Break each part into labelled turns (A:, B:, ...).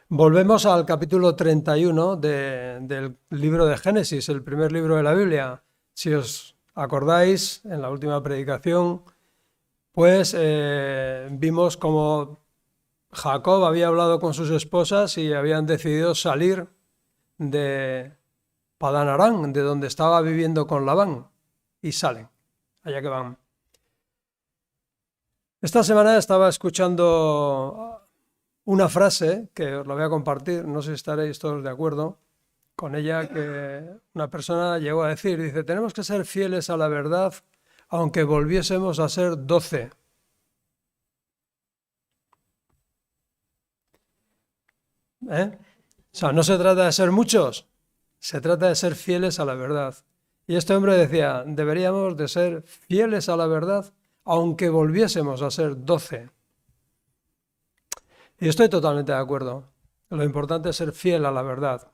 A: Volvemos al capítulo 31 del libro de Génesis, el primer libro de la Biblia. Si os acordáis, en la última predicación, pues vimos cómo Jacob había hablado con sus esposas y habían decidido salir de Padán Aram, de donde estaba viviendo con Labán, y salen, allá que van. Esta semana estaba escuchando una frase que os la voy a compartir, no sé si estaréis todos de acuerdo con ella, que una persona llegó a decir, dice, tenemos que ser fieles a la verdad aunque volviésemos a ser 12. ¿Eh? O sea, no se trata de ser muchos, se trata de ser fieles a la verdad. Y este hombre decía, deberíamos de ser fieles a la verdad aunque volviésemos a ser 12. Y estoy totalmente de acuerdo. Lo importante es ser fiel a la verdad.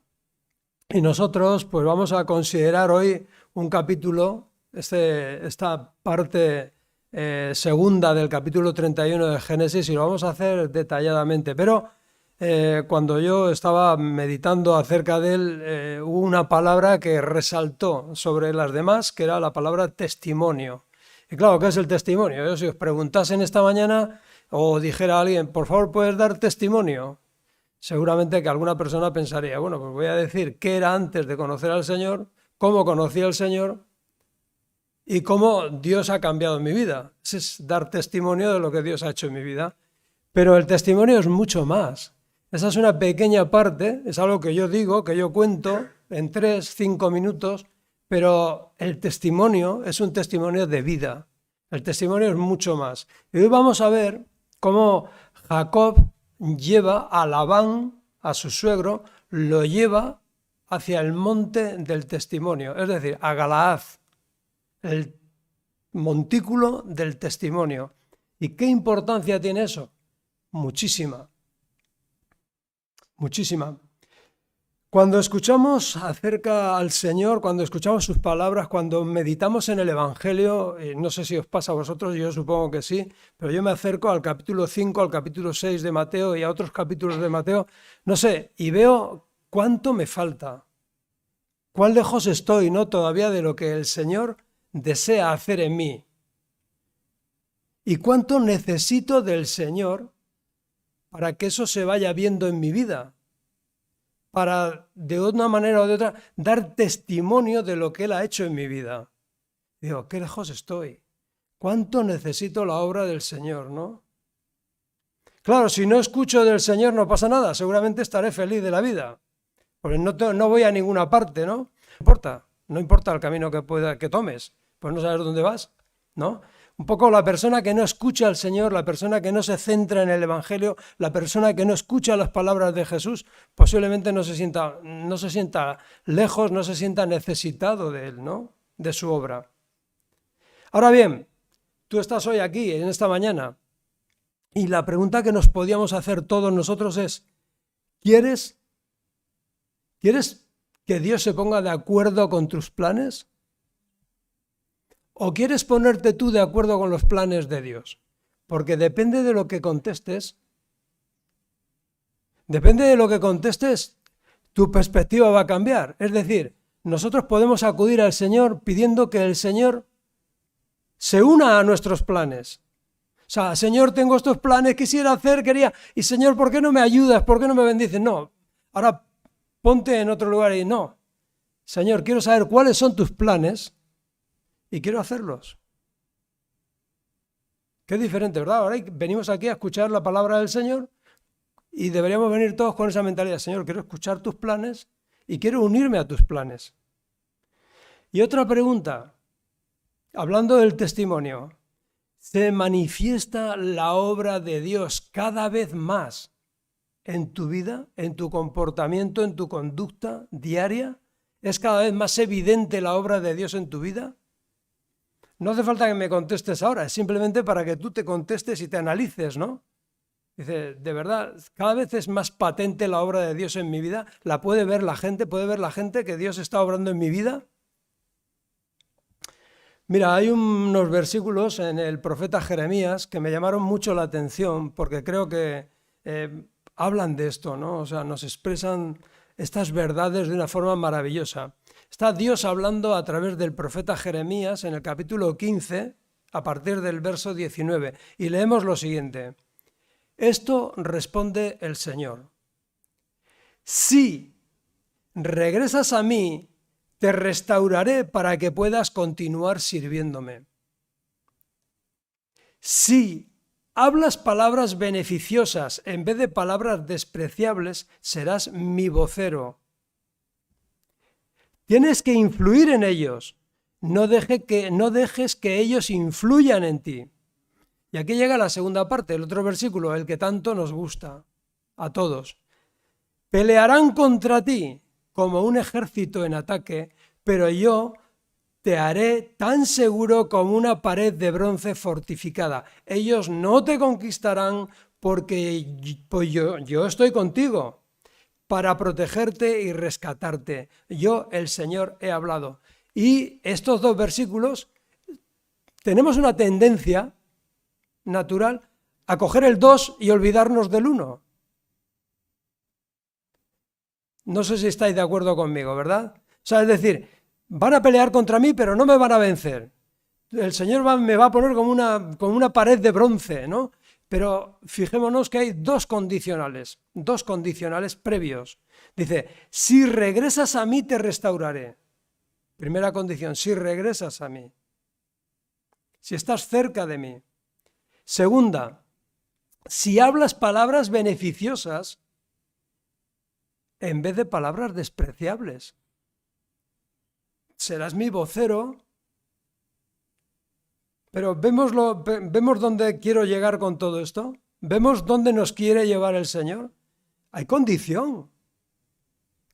A: Y nosotros pues vamos a considerar hoy un capítulo, esta parte segunda del capítulo 31 de Génesis, y lo vamos a hacer detalladamente. Pero cuando yo estaba meditando acerca de él, hubo una palabra que resaltó sobre las demás, que era la palabra testimonio. Y claro, ¿qué es el testimonio? Yo, si os preguntasen esta mañana o dijera a alguien, por favor, ¿puedes dar testimonio? Seguramente que alguna persona pensaría, bueno, pues voy a decir qué era antes de conocer al Señor, cómo conocí al Señor y cómo Dios ha cambiado mi vida. Ese es dar testimonio de lo que Dios ha hecho en mi vida. Pero el testimonio es mucho más. Esa es una pequeña parte, es algo que yo digo, que yo cuento en 3, 5 minutos, pero el testimonio es un testimonio de vida. El testimonio es mucho más. Y hoy vamos a ver cómo Jacob lleva a Labán, a su suegro, lo lleva hacia el monte del testimonio, es decir, a Galaad, el montículo del testimonio. ¿Y qué importancia tiene eso? Muchísima, muchísima. Cuando escuchamos acerca al Señor, cuando escuchamos sus palabras, cuando meditamos en el Evangelio, no sé si os pasa a vosotros, yo supongo que sí, pero yo me acerco al capítulo 5, al capítulo 6 de Mateo y a otros capítulos de Mateo, no sé, y veo cuánto me falta, cuán lejos estoy, ¿no? Todavía de lo que el Señor desea hacer en mí. Y cuánto necesito del Señor para que eso se vaya viendo en mi vida, para, de una manera o de otra, dar testimonio de lo que Él ha hecho en mi vida. Digo, qué lejos estoy. ¿Cuánto necesito la obra del Señor, no? Claro, si no escucho del Señor no pasa nada, seguramente estaré feliz de la vida, porque no voy a ninguna parte, ¿no? No importa el camino que tomes, pues no sabes dónde vas, ¿no? Un poco la persona que no escucha al Señor, la persona que no se centra en el Evangelio, la persona que no escucha las palabras de Jesús, posiblemente no se sienta lejos, no se sienta necesitado de Él, ¿no? De su obra. Ahora bien, tú estás hoy aquí, en esta mañana, y la pregunta que nos podíamos hacer todos nosotros es, ¿quieres que Dios se ponga de acuerdo con tus planes? ¿O quieres ponerte tú de acuerdo con los planes de Dios? Porque depende de lo que contestes, tu perspectiva va a cambiar. Es decir, nosotros podemos acudir al Señor pidiendo que el Señor se una a nuestros planes. O sea, Señor, tengo estos planes, quería, y Señor, ¿por qué no me ayudas? ¿Por qué no me bendices? No, ahora ponte en otro lugar y no. Señor, quiero saber cuáles son tus planes y quiero hacerlos. Qué diferente, ¿verdad? Ahora venimos aquí a escuchar la palabra del Señor y deberíamos venir todos con esa mentalidad. Señor, quiero escuchar tus planes y quiero unirme a tus planes. Y otra pregunta, hablando del testimonio, ¿se manifiesta la obra de Dios cada vez más en tu vida, en tu comportamiento, en tu conducta diaria? ¿Es cada vez más evidente la obra de Dios en tu vida? No hace falta que me contestes ahora, es simplemente para que tú te contestes y te analices, ¿no? Dice, de verdad, cada vez es más patente la obra de Dios en mi vida. ¿La puede ver la gente? ¿Puede ver la gente que Dios está obrando en mi vida? Mira, hay unos versículos en el profeta Jeremías que me llamaron mucho la atención porque creo que hablan de esto, ¿no? O sea, nos expresan estas verdades de una forma maravillosa. Está Dios hablando a través del profeta Jeremías en el capítulo 15, a partir del verso 19, y leemos lo siguiente. Esto responde el Señor. Si regresas a mí, te restauraré para que puedas continuar sirviéndome. Si hablas palabras beneficiosas en vez de palabras despreciables, serás mi vocero. Tienes que influir en ellos. No dejes que ellos influyan en ti. Y aquí llega la segunda parte, el otro versículo, el que tanto nos gusta a todos. Pelearán contra ti como un ejército en ataque, pero yo te haré tan seguro como una pared de bronce fortificada. Ellos no te conquistarán porque pues yo estoy contigo para protegerte y rescatarte. Yo, el Señor, he hablado. Y estos dos versículos, tenemos una tendencia natural a coger el 2 y olvidarnos del 1. No sé si estáis de acuerdo conmigo, ¿verdad? O sea, es decir, van a pelear contra mí, pero no me van a vencer. El Señor me va a poner como una pared de bronce, ¿no? Pero fijémonos que hay dos condicionales previos. Dice, si regresas a mí te restauraré. Primera condición, si regresas a mí. Si estás cerca de mí. Segunda, si hablas palabras beneficiosas en vez de palabras despreciables. Serás mi vocero. Pero ¿vemos dónde quiero llegar con todo esto? ¿Vemos dónde nos quiere llevar el Señor? Hay condición.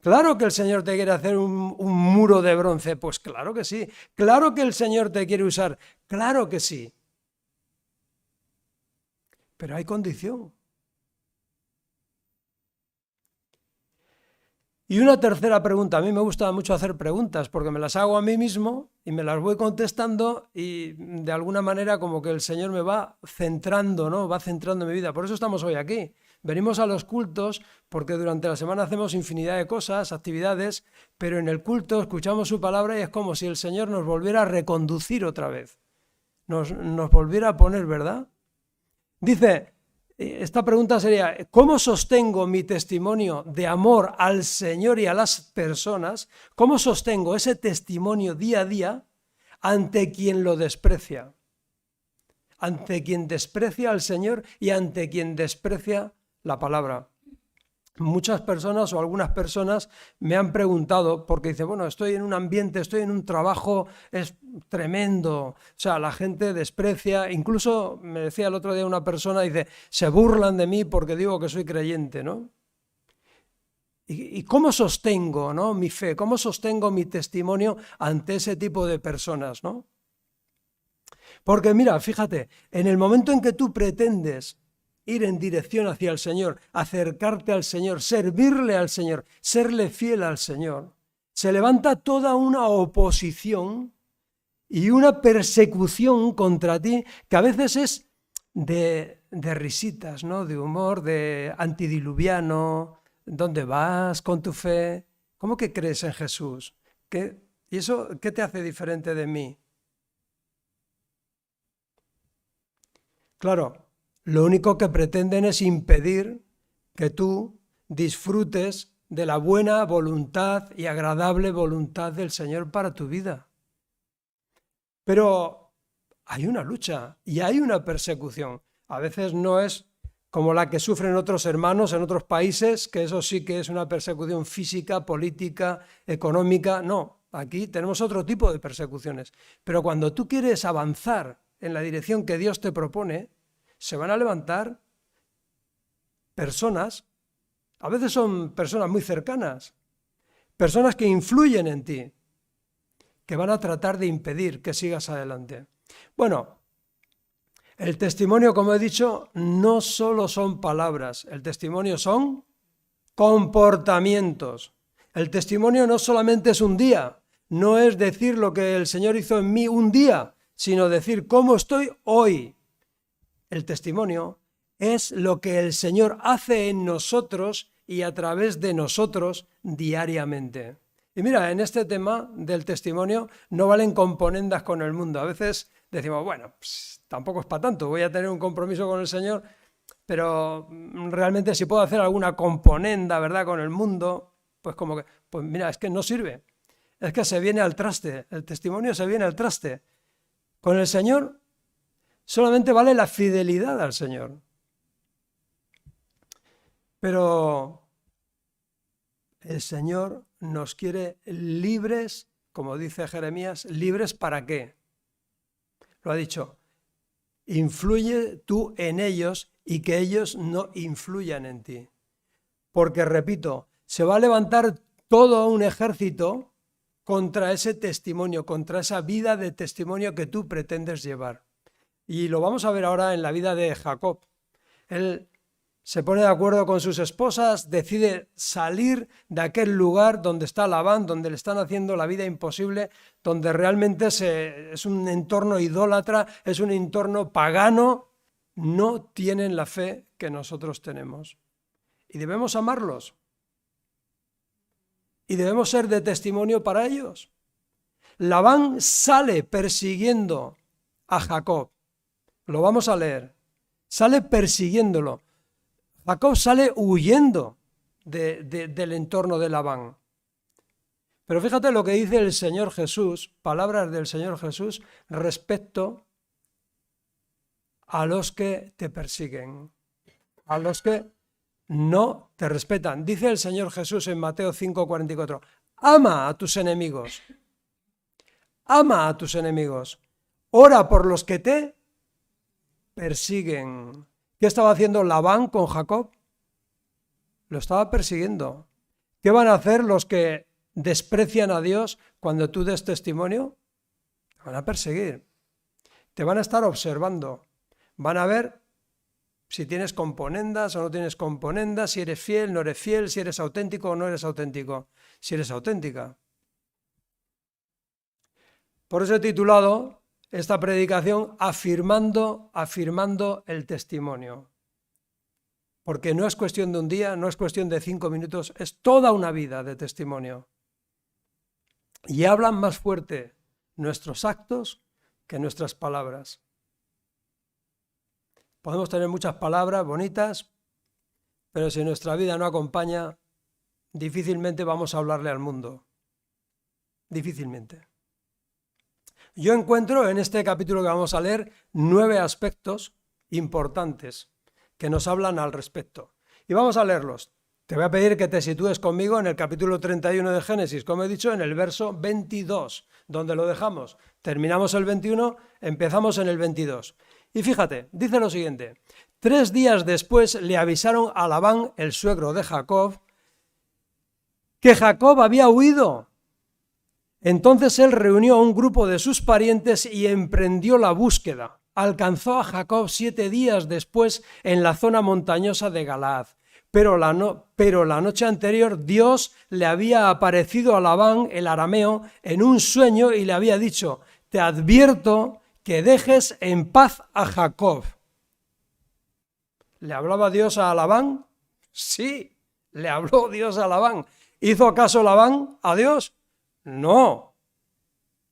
A: Claro que el Señor te quiere hacer un muro de bronce, pues claro que sí. Claro que el Señor te quiere usar, claro que sí. Pero hay condición. Y una tercera pregunta, a mí me gusta mucho hacer preguntas porque me las hago a mí mismo y me las voy contestando y de alguna manera como que el Señor me va centrando, ¿no? Va centrando mi vida. Por eso estamos hoy aquí. Venimos a los cultos porque durante la semana hacemos infinidad de cosas, actividades, pero en el culto escuchamos su palabra y es como si el Señor nos volviera a reconducir otra vez. Nos volviera a poner, ¿verdad? Dice... Esta pregunta sería, ¿cómo sostengo mi testimonio de amor al Señor y a las personas? ¿Cómo sostengo ese testimonio día a día ante quien lo desprecia? Ante quien desprecia al Señor y ante quien desprecia la palabra. Muchas personas o algunas personas me han preguntado, porque dice, bueno, estoy en un ambiente, estoy en un trabajo, es tremendo, o sea, la gente desprecia, incluso me decía el otro día una persona, dice, se burlan de mí porque digo que soy creyente, ¿no? ¿Y cómo sostengo, ¿no? Mi fe? ¿Cómo sostengo mi testimonio ante ese tipo de personas, ¿no? Porque mira, fíjate, en el momento en que tú pretendes ir en dirección hacia el Señor, acercarte al Señor, servirle al Señor, serle fiel al Señor, se levanta toda una oposición y una persecución contra ti que a veces es de risitas, ¿no? De humor, de antidiluviano. ¿Dónde vas con tu fe? ¿Cómo que crees en Jesús? ¿Y eso qué te hace diferente de mí? Claro, lo único que pretenden es impedir que tú disfrutes de la buena voluntad y agradable voluntad del Señor para tu vida. Pero hay una lucha y hay una persecución. A veces no es como la que sufren otros hermanos en otros países, que eso sí que es una persecución física, política, económica. No, aquí tenemos otro tipo de persecuciones. Pero cuando tú quieres avanzar en la dirección que Dios te propone, se van a levantar personas, a veces son personas muy cercanas, personas que influyen en ti, que van a tratar de impedir que sigas adelante. Bueno, el testimonio, como he dicho, no solo son palabras, el testimonio son comportamientos. El testimonio no solamente es un día, no es decir lo que el Señor hizo en mí un día, sino decir cómo estoy hoy. El testimonio es lo que el Señor hace en nosotros y a través de nosotros diariamente. Y mira, en este tema del testimonio no valen componendas con el mundo. A veces decimos, bueno, pues, tampoco es para tanto, voy a tener un compromiso con el Señor, pero realmente si puedo hacer alguna componenda, ¿verdad?, con el mundo, pues como que, pues mira, es que no sirve. Es que se viene al traste, el testimonio se viene al traste. Con el Señor solamente vale la fidelidad al Señor. Pero el Señor nos quiere libres, como dice Jeremías, ¿libres para qué? Lo ha dicho, influye tú en ellos y que ellos no influyan en ti. Porque, repito, se va a levantar todo un ejército contra ese testimonio, contra esa vida de testimonio que tú pretendes llevar. Y lo vamos a ver ahora en la vida de Jacob. Él se pone de acuerdo con sus esposas, decide salir de aquel lugar donde está Labán, donde le están haciendo la vida imposible, donde realmente es un entorno idólatra, es un entorno pagano. No tienen la fe que nosotros tenemos. Y debemos amarlos. Y debemos ser de testimonio para ellos. Labán sale persiguiendo a Jacob. Lo vamos a leer. Sale persiguiéndolo. Jacob sale huyendo del entorno de Labán. Pero fíjate lo que dice el Señor Jesús, palabras del Señor Jesús respecto a los que te persiguen, a los que no te respetan. Dice el Señor Jesús en Mateo 5:44, ama a tus enemigos, ama a tus enemigos, ora por los que te persiguen. ¿Qué estaba haciendo Labán con Jacob? Lo estaba persiguiendo. ¿Qué van a hacer los que desprecian a Dios cuando tú des testimonio? Te van a perseguir. Te van a estar observando. Van a ver si tienes componendas o no tienes componendas, si eres fiel, no eres fiel, si eres auténtico o no eres auténtico, si eres auténtica. Por eso he titulado esta predicación afirmando el testimonio. Porque no es cuestión de un día, no es cuestión de 5 minutos, es toda una vida de testimonio. Y hablan más fuerte nuestros actos que nuestras palabras. Podemos tener muchas palabras bonitas, pero si nuestra vida no acompaña, difícilmente vamos a hablarle al mundo. Difícilmente. Yo encuentro en este capítulo que vamos a leer 9 aspectos importantes que nos hablan al respecto. Y vamos a leerlos. Te voy a pedir que te sitúes conmigo en el capítulo 31 de Génesis, como he dicho, en el verso 22, donde lo dejamos. Terminamos el 21, empezamos en el 22. Y fíjate, dice lo siguiente. 3 días después le avisaron a Labán, el suegro de Jacob, que Jacob había huido. Entonces él reunió a un grupo de sus parientes y emprendió la búsqueda. Alcanzó a Jacob 7 días después en la zona montañosa de Galaad. Pero la noche anterior Dios le había aparecido a Labán, el arameo, en un sueño y le había dicho, te advierto que dejes en paz a Jacob. ¿Le hablaba Dios a Labán? Sí, le habló Dios a Labán. ¿Hizo caso Labán a Dios? No,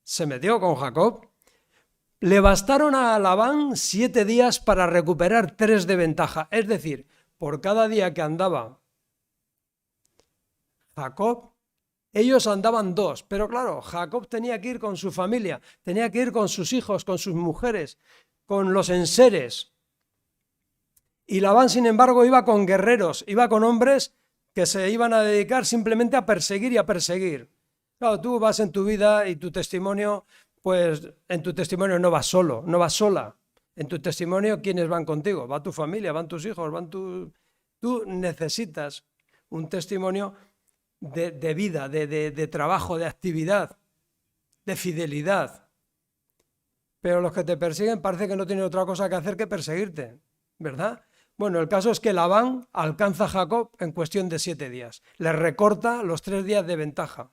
A: se metió con Jacob. Le bastaron a Labán 7 días para recuperar 3 de ventaja. Es decir, por cada día que andaba Jacob, ellos andaban 2. Pero claro, Jacob tenía que ir con su familia, tenía que ir con sus hijos, con sus mujeres, con los enseres. Y Labán, sin embargo, iba con guerreros, iba con hombres que se iban a dedicar simplemente a perseguir y a perseguir. Claro, tú vas en tu vida y tu testimonio, pues en tu testimonio no vas solo, no vas sola. En tu testimonio, ¿quiénes van contigo? Va tu familia, van tus hijos, Tú necesitas un testimonio de vida, de trabajo, de actividad, de fidelidad. Pero los que te persiguen parece que no tienen otra cosa que hacer que perseguirte, ¿verdad? Bueno, el caso es que Labán alcanza a Jacob en cuestión de 7 días. Le recorta los 3 días de ventaja.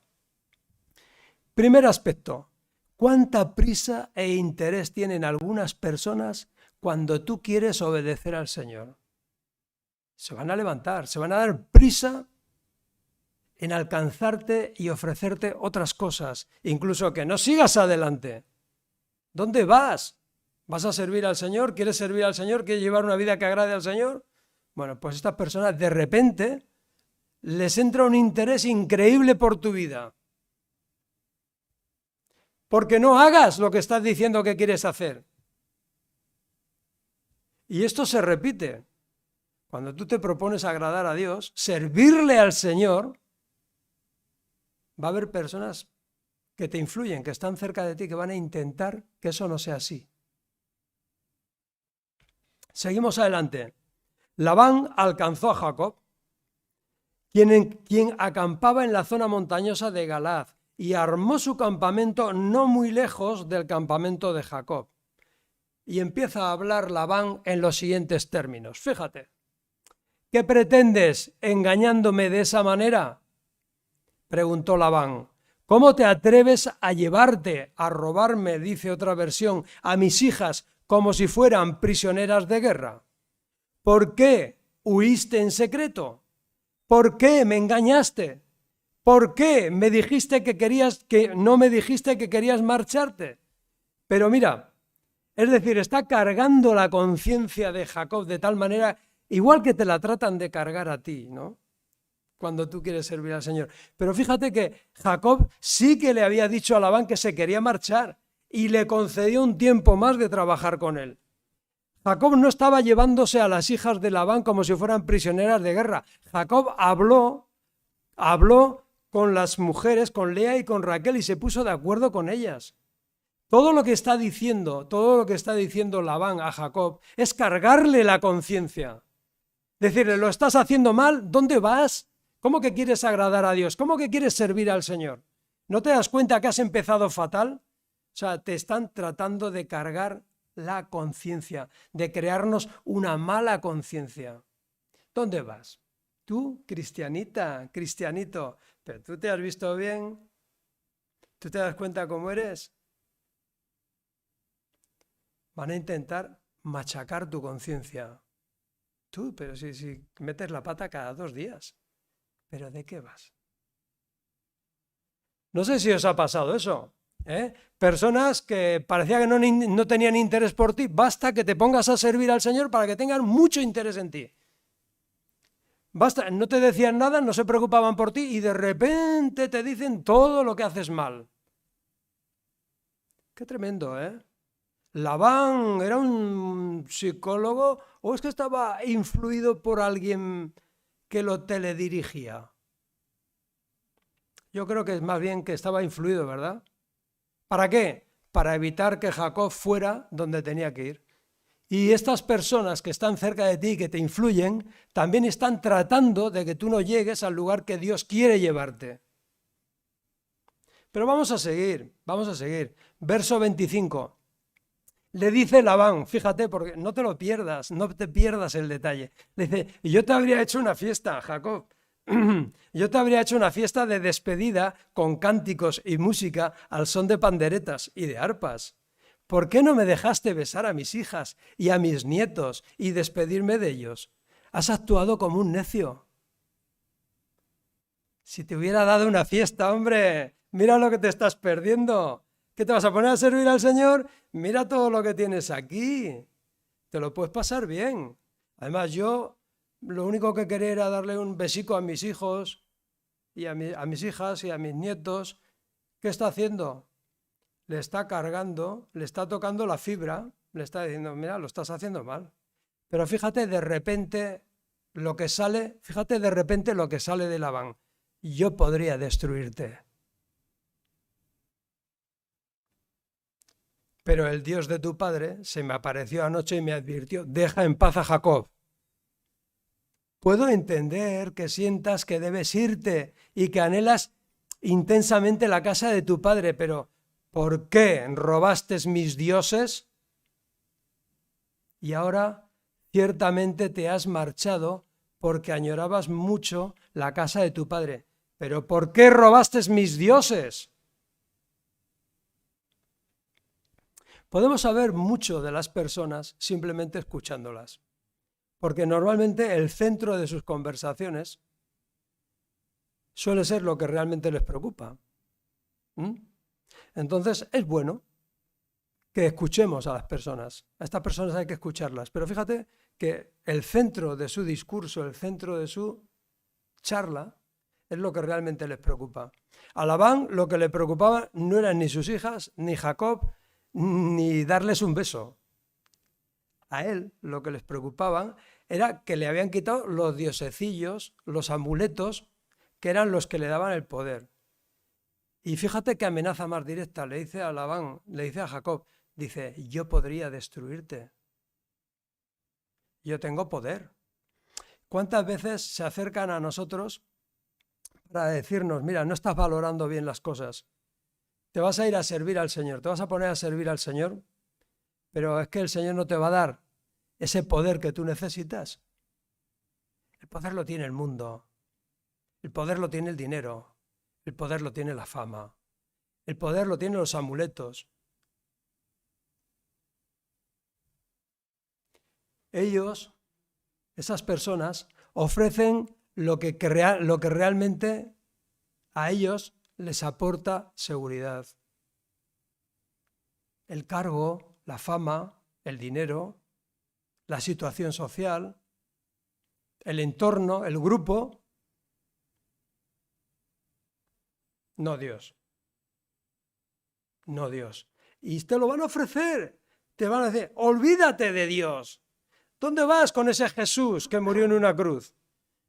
A: Primer aspecto, ¿cuánta prisa e interés tienen algunas personas cuando tú quieres obedecer al Señor? se van a levantar, se van a dar prisa en alcanzarte y ofrecerte otras cosas, incluso que no sigas adelante. ¿Dónde vas? ¿Vas a servir al Señor? ¿Quieres servir al Señor? ¿Quieres llevar una vida que agrade al Señor? Bueno, pues estas personas de repente les entra un interés increíble por tu vida. Porque no hagas lo que estás diciendo que quieres hacer. Y esto se repite. Cuando tú te propones agradar a Dios, servirle al Señor, va a haber personas que te influyen, que están cerca de ti, que van a intentar que eso no sea así. Seguimos adelante. Labán alcanzó a Jacob, quien acampaba en la zona montañosa de Galaad, y armó su campamento no muy lejos del campamento de Jacob. Y empieza a hablar Labán en los siguientes términos. Fíjate, ¿qué pretendes engañándome de esa manera?, preguntó Labán. ¿Cómo te atreves a llevarte, a robarme, dice otra versión, a mis hijas como si fueran prisioneras de guerra? ¿Por qué huiste en secreto? ¿Por qué me engañaste? ¿Por qué me dijiste que no me dijiste que querías marcharte? Pero mira, es decir, está cargando la conciencia de Jacob de tal manera, igual que te la tratan de cargar a ti, ¿no?, cuando tú quieres servir al Señor. Pero fíjate que Jacob sí que le había dicho a Labán que se quería marchar y le concedió un tiempo más de trabajar con él. Jacob no estaba llevándose a las hijas de Labán como si fueran prisioneras de guerra. Jacob habló con las mujeres, con Lea y con Raquel, y se puso de acuerdo con ellas. Todo lo que está diciendo Labán a Jacob es cargarle la conciencia. Decirle, lo estás haciendo mal, ¿dónde vas? ¿Cómo que quieres agradar a Dios? ¿Cómo que quieres servir al Señor? ¿No te das cuenta que has empezado fatal? O sea, te están tratando de cargar la conciencia, de crearnos una mala conciencia. ¿Dónde vas? Tú, cristianita, cristianito, ¿pero tú te has visto bien? ¿Tú te das cuenta cómo eres? Van a intentar machacar tu conciencia. Tú, pero si metes la pata cada 2 días. ¿Pero de qué vas? No sé si os ha pasado eso, ¿eh? Personas que parecía que no tenían interés por ti, basta que te pongas a servir al Señor para que tengan mucho interés en ti. Basta, no te decían nada, no se preocupaban por ti y de repente te dicen todo lo que haces mal. Qué tremendo, ¿eh? Labán era un psicólogo, o es que estaba influido por alguien que lo teledirigía. Yo creo que es más bien que estaba influido, ¿verdad? ¿Para qué? Para evitar que Jacob fuera donde tenía que ir. Y estas personas que están cerca de ti y que te influyen, también están tratando de que tú no llegues al lugar que Dios quiere llevarte. Pero vamos a seguir. Verso 25. Le dice Labán, fíjate, porque no te lo pierdas, no te pierdas el detalle. Le dice, yo te habría hecho una fiesta, Jacob. Yo te habría hecho una fiesta de despedida con cánticos y música al son de panderetas y de arpas. ¿Por qué no me dejaste besar a mis hijas y a mis nietos y despedirme de ellos? Has actuado como un necio. Si te hubiera dado una fiesta, hombre, mira lo que te estás perdiendo. ¿Qué te vas a poner a servir al Señor? Mira todo lo que tienes aquí. Te lo puedes pasar bien. Además, yo lo único que quería era darle un besico a mis hijos y a mis hijas y a mis nietos. ¿Qué está haciendo? Le está cargando, le está tocando la fibra, le está diciendo, mira, lo estás haciendo mal. Pero fíjate de repente lo que sale de Labán. Yo podría destruirte. Pero el Dios de tu padre se me apareció anoche y me advirtió, deja en paz a Jacob. Puedo entender que sientas que debes irte y que anhelas intensamente la casa de tu padre, pero ¿por qué robaste mis dioses? Y ahora ciertamente te has marchado porque añorabas mucho la casa de tu padre. ¿Pero por qué robaste mis dioses? Podemos saber mucho de las personas simplemente escuchándolas. porque normalmente el centro de sus conversaciones suele ser lo que realmente les preocupa. Entonces es bueno que escuchemos a las personas. A estas personas hay que escucharlas. Pero fíjate que el centro de su discurso, el centro de su charla, es lo que realmente les preocupa. A Labán lo que le preocupaba no eran ni sus hijas, ni Jacob, ni darles un beso. A él lo que les preocupaba era que le habían quitado los diosecillos, los amuletos, que eran los que le daban el poder. Y fíjate qué amenaza más directa le dice a Labán, le dice a Jacob, dice, yo podría destruirte. Yo tengo poder. ¿Cuántas veces se acercan a nosotros para decirnos, mira, no estás valorando bien las cosas, te vas a ir a servir al Señor, te vas a poner a servir al Señor, pero es que el Señor no te va a dar ese poder que tú necesitas? El poder lo tiene el mundo, el poder lo tiene el dinero, el poder lo tiene la fama, el poder lo tienen los amuletos. Ellos, esas personas, ofrecen lo que realmente a ellos les aporta seguridad. El cargo, la fama, el dinero, la situación social, el entorno, el grupo. No Dios. No Dios. Y te lo van a ofrecer. Te van a decir, olvídate de Dios. ¿Dónde vas con ese Jesús que murió en una cruz?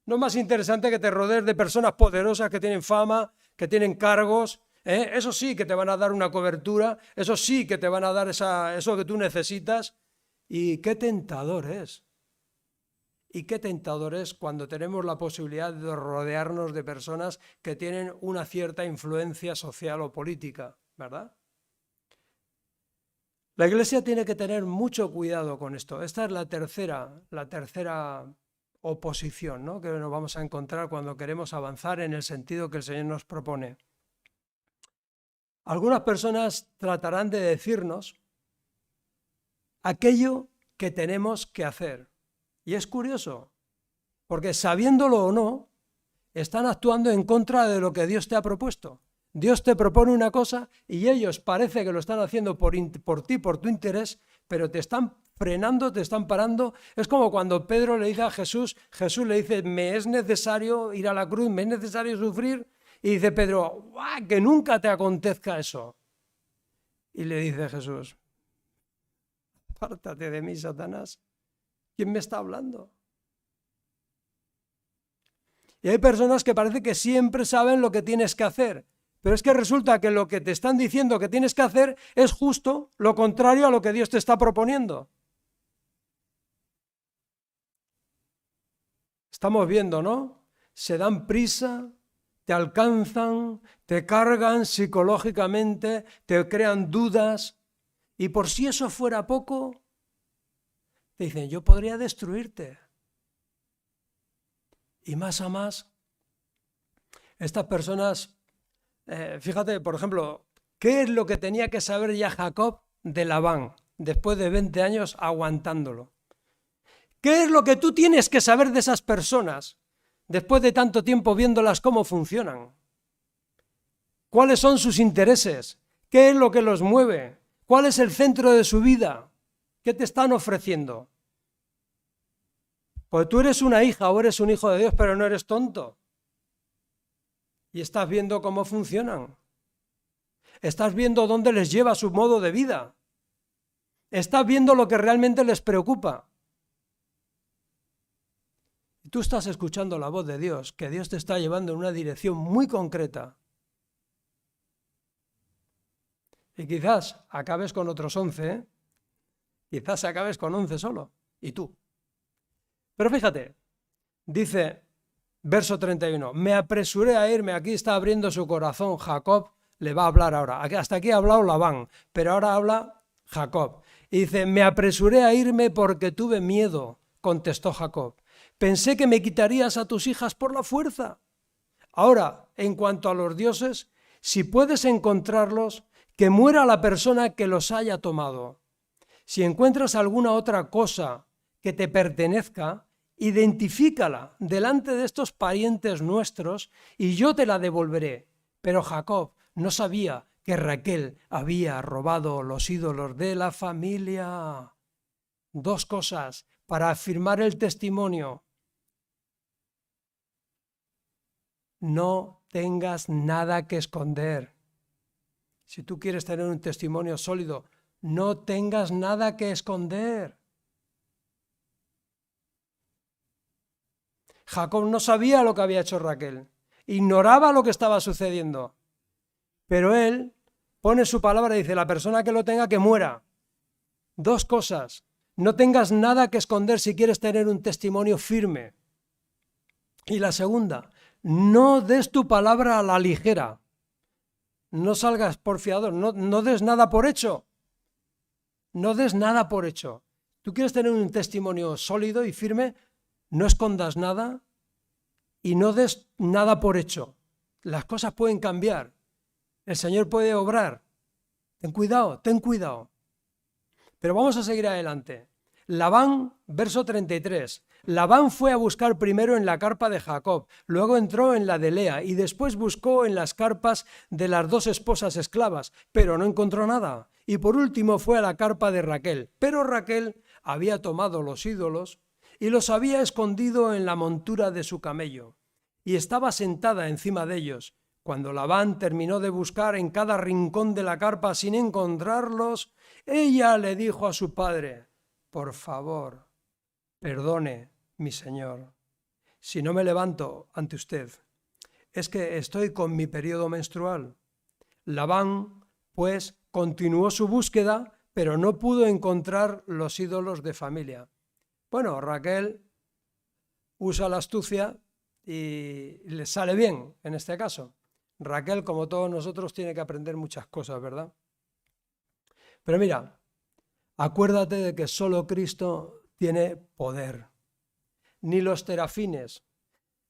A: ¿No es más interesante que te rodees de personas poderosas que tienen fama, que tienen cargos? Eso sí que te van a dar una cobertura, eso sí que te van a dar eso que tú necesitas. Y qué tentador es. Y qué tentador es cuando tenemos la posibilidad de rodearnos de personas que tienen una cierta influencia social o política, ¿verdad? La Iglesia tiene que tener mucho cuidado con esto. Esta es la tercera oposición, ¿no?, que nos vamos a encontrar cuando queremos avanzar en el sentido que el Señor nos propone. Algunas personas tratarán de decirnos aquello que tenemos que hacer. Y es curioso, porque sabiéndolo o no, están actuando en contra de lo que Dios te ha propuesto. Dios te propone una cosa y ellos parece que lo están haciendo por ti, por tu interés, pero te están frenando, te están parando. Es como cuando Pedro le dice a Jesús, Jesús le dice, me es necesario ir a la cruz, me es necesario sufrir, y dice Pedro, que nunca te acontezca eso. Y le dice Jesús, apártate de mí, Satanás. ¿Quién me está hablando? Y hay personas que parece que siempre saben lo que tienes que hacer, pero es que resulta que lo que te están diciendo que tienes que hacer es justo lo contrario a lo que Dios te está proponiendo. Estamos viendo, ¿no? Se dan prisa, te alcanzan, te cargan psicológicamente, te crean dudas, y por si eso fuera poco, te dicen, yo podría destruirte. Y más a más, estas personas, fíjate, por ejemplo, ¿qué es lo que tenía que saber ya Jacob de Labán después de 20 años aguantándolo? ¿Qué es lo que tú tienes que saber de esas personas después de tanto tiempo viéndolas cómo funcionan? ¿Cuáles son sus intereses? ¿Qué es lo que los mueve? ¿Cuál es el centro de su vida? ¿Qué te están ofreciendo? Pues tú eres una hija o eres un hijo de Dios, pero no eres tonto. Y estás viendo cómo funcionan. Estás viendo dónde les lleva su modo de vida. Estás viendo lo que realmente les preocupa. Y tú estás escuchando la voz de Dios, que Dios te está llevando en una dirección muy concreta. Y quizás acabes con otros 11, ¿eh? Quizás acabes con 11 solo, y tú. Pero fíjate, dice, verso 31, me apresuré a irme, aquí está abriendo su corazón, Jacob le va a hablar ahora. Hasta aquí ha hablado Labán, pero ahora habla Jacob. Y dice, me apresuré a irme porque tuve miedo, contestó Jacob. Pensé que me quitarías a tus hijas por la fuerza. Ahora, en cuanto a los dioses, si puedes encontrarlos, que muera la persona que los haya tomado. Si encuentras alguna otra cosa que te pertenezca, identifícala delante de estos parientes nuestros y yo te la devolveré. Pero Jacob no sabía que Raquel había robado los ídolos de la familia. Dos cosas para afirmar el testimonio. No tengas nada que esconder. Si tú quieres tener un testimonio sólido, no tengas nada que esconder. Jacob no sabía lo que había hecho Raquel, ignoraba lo que estaba sucediendo, pero él pone su palabra y dice, la persona que lo tenga que muera. Dos cosas, no tengas nada que esconder si quieres tener un testimonio firme. Y la segunda, no des tu palabra a la ligera, no salgas por fiador, no des nada por hecho, no des nada por hecho. Tú quieres tener un testimonio sólido y firme, no escondas nada y no des nada por hecho. Las cosas pueden cambiar. El Señor puede obrar. Ten cuidado, ten cuidado. Pero vamos a seguir adelante. Labán, verso 33. Labán fue a buscar primero en la carpa de Jacob, luego entró en la de Lea y después buscó en las carpas de las dos esposas esclavas, pero no encontró nada. Y por último fue a la carpa de Raquel. Pero Raquel había tomado los ídolos y los había escondido en la montura de su camello, y estaba sentada encima de ellos. Cuando Labán terminó de buscar en cada rincón de la carpa sin encontrarlos, ella le dijo a su padre, por favor, perdone, mi señor, si no me levanto ante usted. Es que estoy con mi periodo menstrual. Labán, pues, continuó su búsqueda, pero no pudo encontrar los ídolos de familia. Bueno, Raquel usa la astucia y le sale bien en este caso. Raquel, como todos nosotros, tiene que aprender muchas cosas, ¿verdad? Pero mira, acuérdate de que solo Cristo tiene poder. Ni los terafines,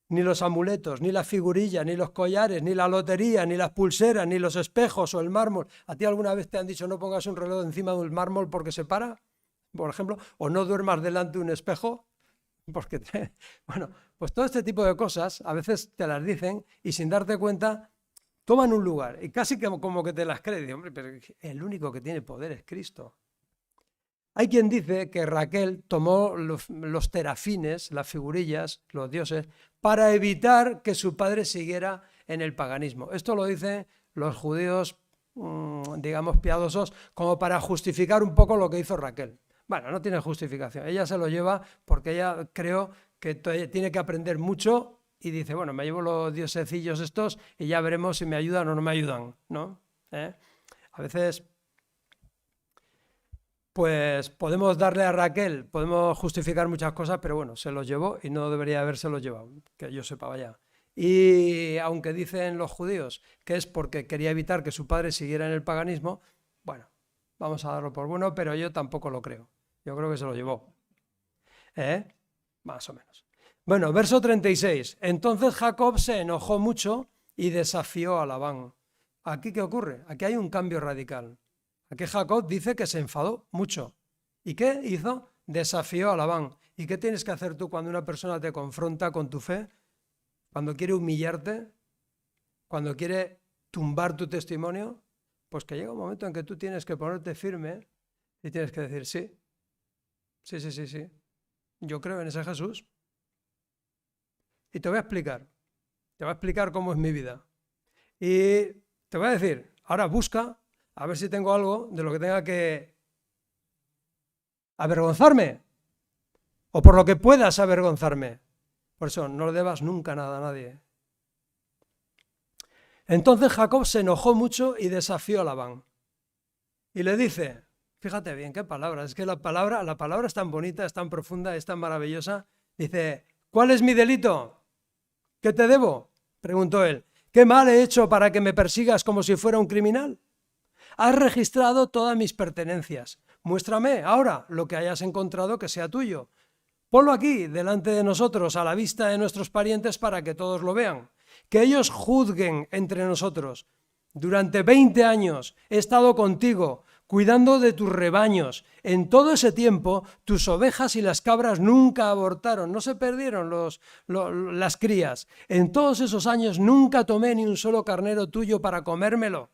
A: ni los amuletos, ni las figurillas, ni los collares, ni la lotería, ni las pulseras, ni los espejos o el mármol. ¿A ti alguna vez te han dicho no pongas un reloj encima del mármol porque se para? Por ejemplo, o no duermas delante de un espejo, porque bueno, pues todo este tipo de cosas a veces te las dicen y sin darte cuenta toman un lugar y casi como que te las crees. Hombre, pero el único que tiene poder es Cristo. Hay quien dice que Raquel tomó los terafines, las figurillas, los dioses, para evitar que su padre siguiera en el paganismo. Esto lo dicen los judíos, digamos, piadosos, como para justificar un poco lo que hizo Raquel. Bueno, no tiene justificación. Ella se lo lleva porque ella creo que tiene que aprender mucho y dice, bueno, me llevo los diosecillos estos y ya veremos si me ayudan o no me ayudan, ¿no? A veces, pues podemos darle a Raquel, podemos justificar muchas cosas, pero bueno, se los llevó y no debería habérselos llevado, que yo sepa, vaya. Y aunque dicen los judíos que es porque quería evitar que su padre siguiera en el paganismo, bueno, vamos a darlo por bueno, pero yo tampoco lo creo. Yo creo que se lo llevó. Más o menos. Bueno, verso 36. Entonces Jacob se enojó mucho y desafió a Labán. ¿Aquí qué ocurre? Aquí hay un cambio radical. Aquí Jacob dice que se enfadó mucho. ¿Y qué hizo? Desafió a Labán. ¿Y qué tienes que hacer tú cuando una persona te confronta con tu fe? Cuando quiere humillarte, cuando quiere tumbar tu testimonio, pues que llega un momento en que tú tienes que ponerte firme y tienes que decir sí. Sí. Yo creo en ese Jesús. Y te voy a explicar cómo es mi vida. Y te voy a decir, ahora busca a ver si tengo algo de lo que tenga que avergonzarme o por lo que puedas avergonzarme. Por eso no le debas nunca nada a nadie. Entonces Jacob se enojó mucho y desafió a Labán. Y le dice, fíjate bien qué palabra, es que la palabra es tan bonita, es tan profunda, es tan maravillosa. Dice, ¿cuál es mi delito? ¿Qué te debo? Preguntó él. ¿Qué mal he hecho para que me persigas como si fuera un criminal? Has registrado todas mis pertenencias. Muéstrame ahora lo que hayas encontrado que sea tuyo. Ponlo aquí, delante de nosotros, a la vista de nuestros parientes para que todos lo vean. Que ellos juzguen entre nosotros. Durante 20 años he estado contigo. cuidando de tus rebaños. En todo ese tiempo, tus ovejas y las cabras nunca abortaron, no se perdieron las crías. En todos esos años nunca tomé ni un solo carnero tuyo para comérmelo,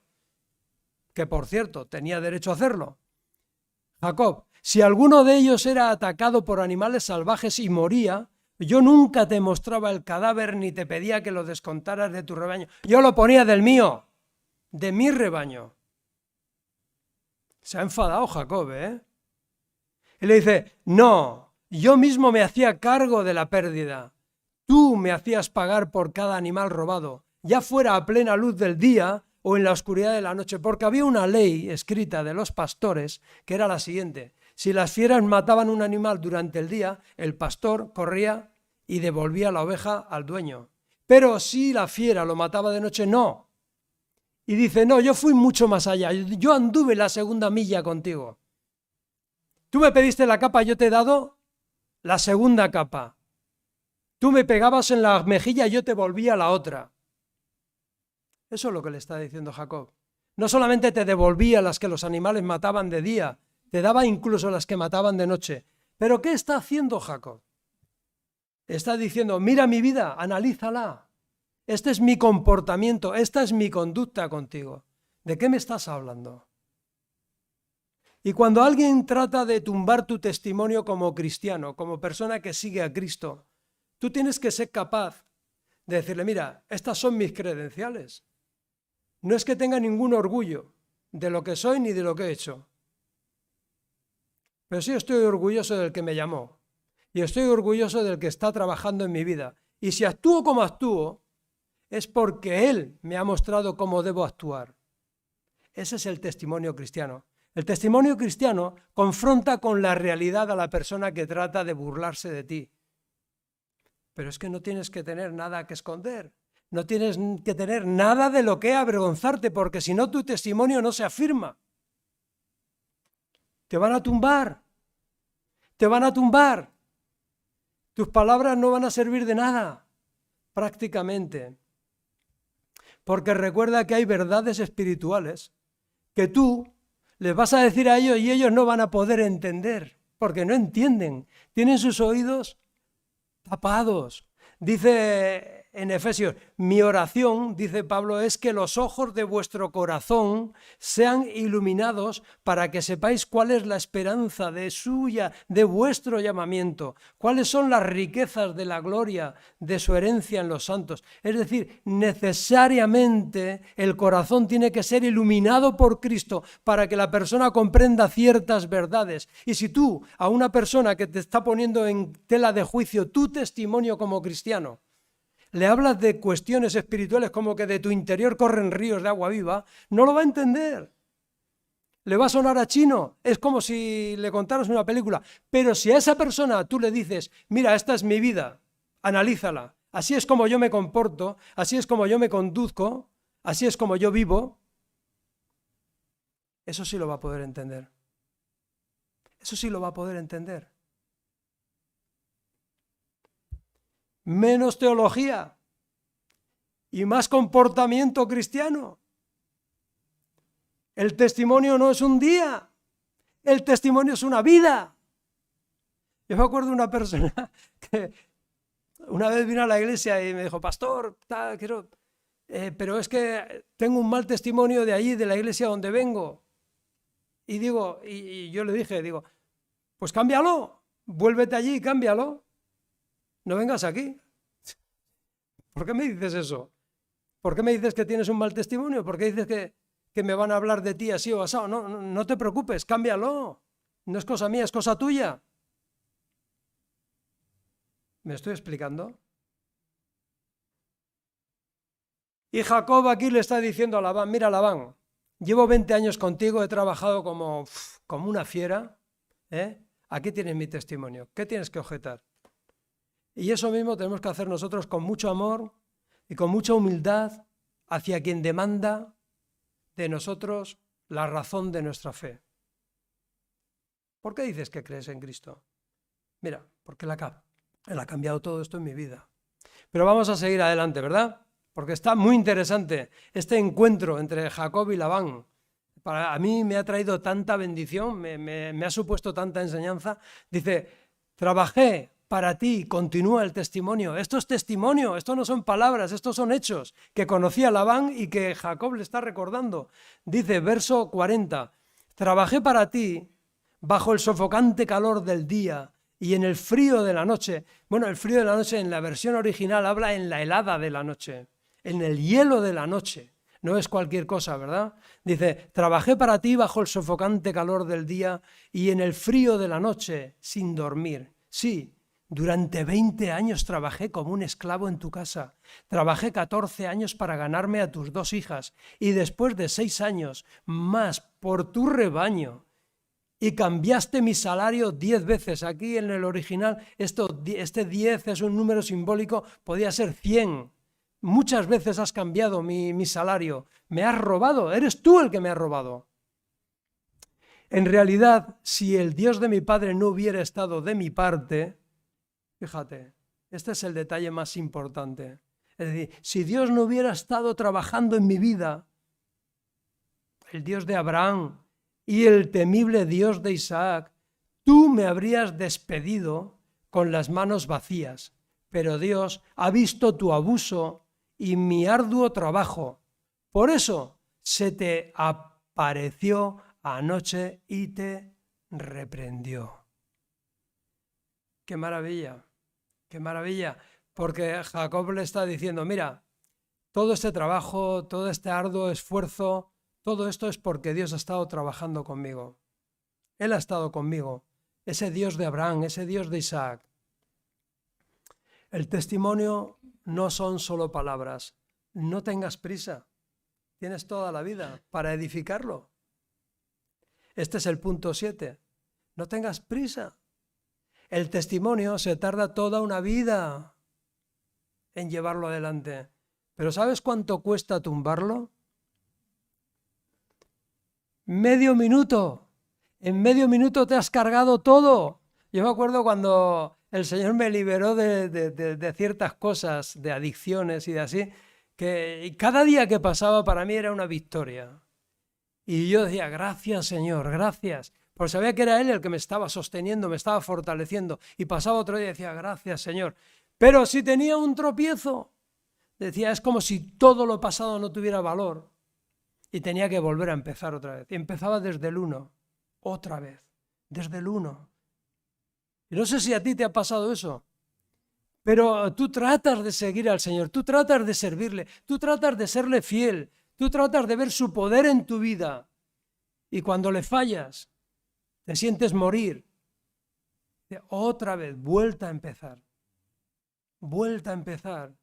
A: que por cierto, tenía derecho a hacerlo. Jacob, si alguno de ellos era atacado por animales salvajes y moría, yo nunca te mostraba el cadáver ni te pedía que lo descontaras de tu rebaño. Yo lo ponía del mío, de mi rebaño. Se ha enfadado Jacob, ¿eh? Y le dice, no, yo mismo me hacía cargo de la pérdida. Tú me hacías pagar por cada animal robado, ya fuera a plena luz del día o en la oscuridad de la noche, porque había una ley escrita de los pastores que era la siguiente. Si las fieras mataban un animal durante el día, el pastor corría y devolvía la oveja al dueño. Pero si la fiera lo mataba de noche, no. Y dice, no, yo fui mucho más allá, yo anduve la segunda milla contigo. Tú me pediste la capa, yo te he dado la segunda capa. Tú me pegabas en la mejilla, yo te volvía la otra. Eso es lo que le está diciendo Jacob. No solamente te devolvía las que los animales mataban de día, te daba incluso las que mataban de noche. ¿Pero qué está haciendo Jacob? Está diciendo, mira mi vida, analízala. Este es mi comportamiento, esta es mi conducta contigo. ¿De qué me estás hablando? Y cuando alguien trata de tumbar tu testimonio como cristiano, como persona que sigue a Cristo, tú tienes que ser capaz de decirle, mira, estas son mis credenciales. No es que tenga ningún orgullo de lo que soy ni de lo que he hecho. Pero sí estoy orgulloso del que me llamó. Y estoy orgulloso del que está trabajando en mi vida. Y si actúo como actúo, es porque Él me ha mostrado cómo debo actuar. Ese es el testimonio cristiano. El testimonio cristiano confronta con la realidad a la persona que trata de burlarse de ti. Pero es que no tienes que tener nada que esconder. No tienes que tener nada de lo que avergonzarte, porque si no tu testimonio no se afirma. Te van a tumbar. Te van a tumbar. Tus palabras no van a servir de nada, prácticamente. Porque recuerda que hay verdades espirituales que tú les vas a decir a ellos y ellos no van a poder entender, porque no entienden. Tienen sus oídos tapados. Dice en Efesios, mi oración, dice Pablo, es que los ojos de vuestro corazón sean iluminados para que sepáis cuál es la esperanza de vuestro llamamiento, cuáles son las riquezas de la gloria de su herencia en los santos. Es decir, necesariamente el corazón tiene que ser iluminado por Cristo para que la persona comprenda ciertas verdades. Y si tú, a una persona que te está poniendo en tela de juicio tu testimonio como cristiano, le hablas de cuestiones espirituales como que de tu interior corren ríos de agua viva, no lo va a entender. Le va a sonar a chino, es como si le contaras una película. Pero si a esa persona tú le dices, mira, esta es mi vida, analízala, así es como yo me comporto, así es como yo me conduzco, así es como yo vivo, eso sí lo va a poder entender. Eso sí lo va a poder entender. Menos teología y más comportamiento cristiano. El testimonio no es un día, el testimonio es una vida. Yo me acuerdo de una persona que una vez vino a la iglesia y me dijo, pastor, pero es que tengo un mal testimonio de allí, de la iglesia donde vengo. Y yo le dije, pues cámbialo, vuélvete allí y cámbialo. No vengas aquí. ¿Por qué me dices eso? ¿Por qué me dices que tienes un mal testimonio? ¿Por qué dices que me van a hablar de ti así o asado? No te preocupes, cámbialo. No es cosa mía, es cosa tuya. ¿Me estoy explicando? Y Jacob aquí le está diciendo a Labán, mira Labán, llevo 20 años contigo, he trabajado como una fiera, ¿eh? Aquí tienes mi testimonio, ¿qué tienes que objetar? Y eso mismo tenemos que hacer nosotros con mucho amor y con mucha humildad hacia quien demanda de nosotros la razón de nuestra fe. ¿Por qué dices que crees en Cristo? Mira, porque Él ha cambiado todo esto en mi vida. Pero vamos a seguir adelante, ¿verdad? Porque está muy interesante este encuentro entre Jacob y Labán. a mí me ha traído tanta bendición, me ha supuesto tanta enseñanza. Dice, trabajé para ti, continúa el testimonio. Esto es testimonio, esto no son palabras, estos son hechos que conocía Labán y que Jacob le está recordando. Dice, verso 40, trabajé para ti bajo el sofocante calor del día y en el frío de la noche. Bueno, el frío de la noche en la versión original habla en la helada de la noche, en el hielo de la noche. No es cualquier cosa, ¿verdad? Dice, trabajé para ti bajo el sofocante calor del día y en el frío de la noche sin dormir. Sí, durante 20 años trabajé como un esclavo en tu casa. Trabajé 14 años para ganarme a tus 2 hijas y después de 6 años más por tu rebaño. Y cambiaste mi salario 10 veces. Aquí en el original este 10 es un número simbólico, podía ser 100. Muchas veces has cambiado mi salario. Me has robado, eres tú el que me has robado. En realidad, si el Dios de mi padre no hubiera estado de mi parte, fíjate, este es el detalle más importante. Es decir, si Dios no hubiera estado trabajando en mi vida, el Dios de Abraham y el temible Dios de Isaac, tú me habrías despedido con las manos vacías. Pero Dios ha visto tu abuso y mi arduo trabajo. Por eso se te apareció anoche y te reprendió. ¡Qué maravilla! ¡Qué maravilla! Porque Jacob le está diciendo, mira, todo este trabajo, todo este arduo esfuerzo, todo esto es porque Dios ha estado trabajando conmigo. Él ha estado conmigo. Ese Dios de Abraham, ese Dios de Isaac. El testimonio no son solo palabras. No tengas prisa. Tienes toda la vida para edificarlo. Este es el punto 7. No tengas prisa. El testimonio se tarda toda una vida en llevarlo adelante. ¿Pero sabes cuánto cuesta tumbarlo? Medio minuto. En medio minuto te has cargado todo. Yo me acuerdo cuando el Señor me liberó de ciertas cosas, de adicciones y de así, que cada día que pasaba para mí era una victoria. Y yo decía, gracias Señor, gracias. Porque sabía que era Él el que me estaba sosteniendo, me estaba fortaleciendo. Y pasaba otro día y decía, gracias Señor. Pero si tenía un tropiezo, decía, es como si todo lo pasado no tuviera valor. Y tenía que volver a empezar otra vez. Y empezaba desde el 1, otra vez, desde el 1. Y no sé si a ti te ha pasado eso, pero tú tratas de seguir al Señor, tú tratas de servirle, tú tratas de serle fiel, tú tratas de ver su poder en tu vida. Y cuando le fallas, te sientes morir. Otra vez, vuelta a empezar. Vuelta a empezar.